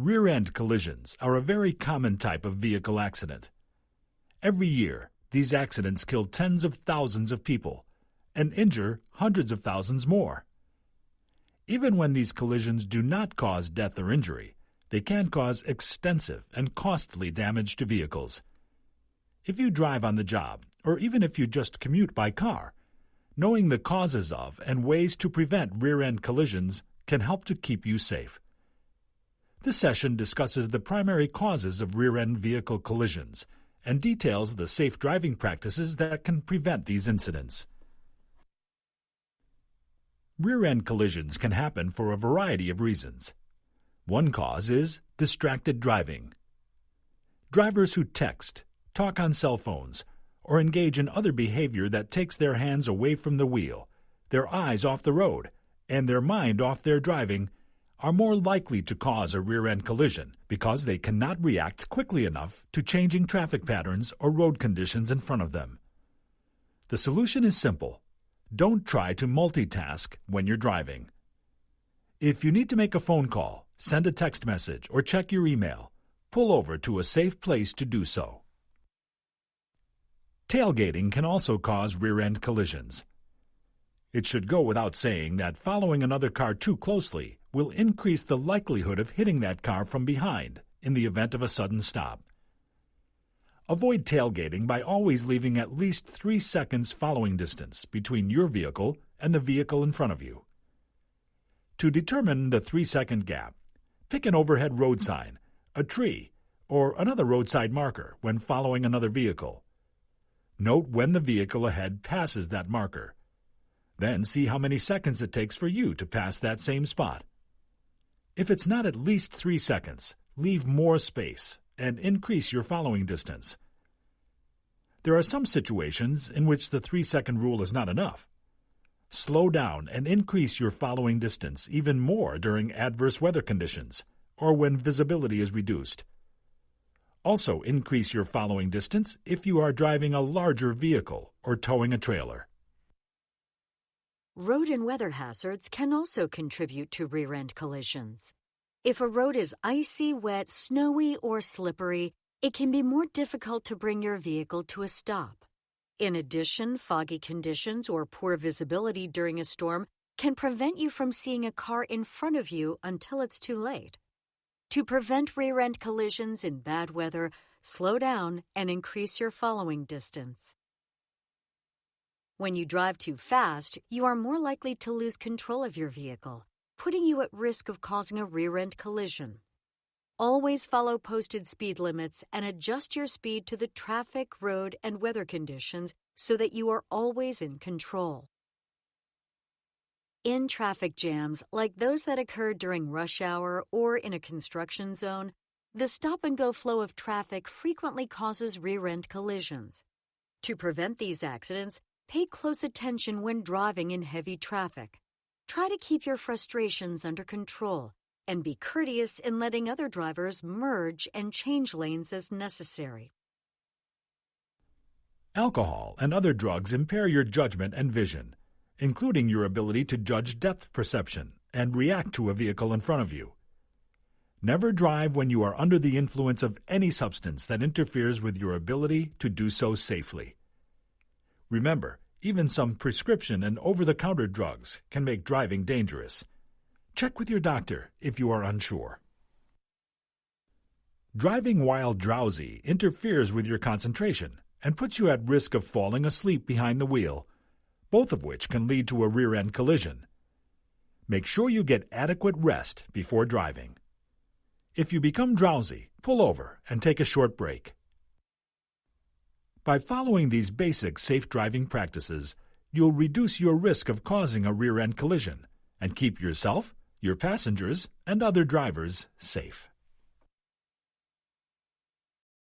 Rear-end collisions are a very common type of vehicle accident. Every year, these accidents kill tens of thousands of people and injure hundreds of thousands more. Even when these collisions do not cause death or injury, they can cause extensive and costly damage to vehicles. If you drive on the job, or even if you just commute by car, knowing the causes of and ways to prevent rear-end collisions can help to keep you safe. This session discusses the primary causes of rear-end vehicle collisions and details the safe driving practices that can prevent these incidents. Rear-end collisions can happen for a variety of reasons. One cause is distracted driving. Drivers who text, talk on cell phones, or engage in other behavior that takes their hands away from the wheel, their eyes off the road, and their mind off their driving are more likely to cause a rear-end collision because they cannot react quickly enough to changing traffic patterns or road conditions in front of them. The solution is simple. Don't try to multitask when you're driving. If you need to make a phone call, send a text message, or check your email, pull over to a safe place to do so. Tailgating can also cause rear-end collisions. It should go without saying that following another car too closely will increase the likelihood of hitting that car from behind in the event of a sudden stop. Avoid tailgating by always leaving at least 3 seconds following distance between your vehicle and the vehicle in front of you. To determine the 3-second gap, pick an overhead road sign, a tree, or another roadside marker when following another vehicle. Note when the vehicle ahead passes that marker. Then see how many seconds it takes for you to pass that same spot. If it's not at least 3 seconds, leave more space and increase your following distance. There are some situations in which the 3-second rule is not enough. Slow down and increase your following distance even more during adverse weather conditions or when visibility is reduced. Also increase your following distance if you are driving a larger vehicle or towing a trailer. Road and weather hazards can also contribute to rear-end collisions. If a road is icy, wet, snowy, or slippery, it can be more difficult to bring your vehicle to a stop. In addition, foggy conditions or poor visibility during a storm can prevent you from seeing a car in front of you until it's too late. To prevent rear-end collisions in bad weather, slow down and increase your following distance. When you drive too fast, you are more likely to lose control of your vehicle, putting you at risk of causing a rear-end collision. Always follow posted speed limits and adjust your speed to the traffic, road, and weather conditions so that you are always in control. In traffic jams, like those that occur during rush hour or in a construction zone, the stop-and-go flow of traffic frequently causes rear-end collisions. To prevent these accidents, pay close attention when driving in heavy traffic. Try to keep your frustrations under control and be courteous in letting other drivers merge and change lanes as necessary. Alcohol and other drugs impair your judgment and vision, including your ability to judge depth perception and react to a vehicle in front of you. Never drive when you are under the influence of any substance that interferes with your ability to do so safely. Remember, even some prescription and over-the-counter drugs can make driving dangerous. Check with your doctor if you are unsure. Driving while drowsy interferes with your concentration and puts you at risk of falling asleep behind the wheel, both of which can lead to a rear-end collision. Make sure you get adequate rest before driving. If you become drowsy, pull over and take a short break. By following these basic safe driving practices, you'll reduce your risk of causing a rear-end collision and keep yourself, your passengers, and other drivers safe.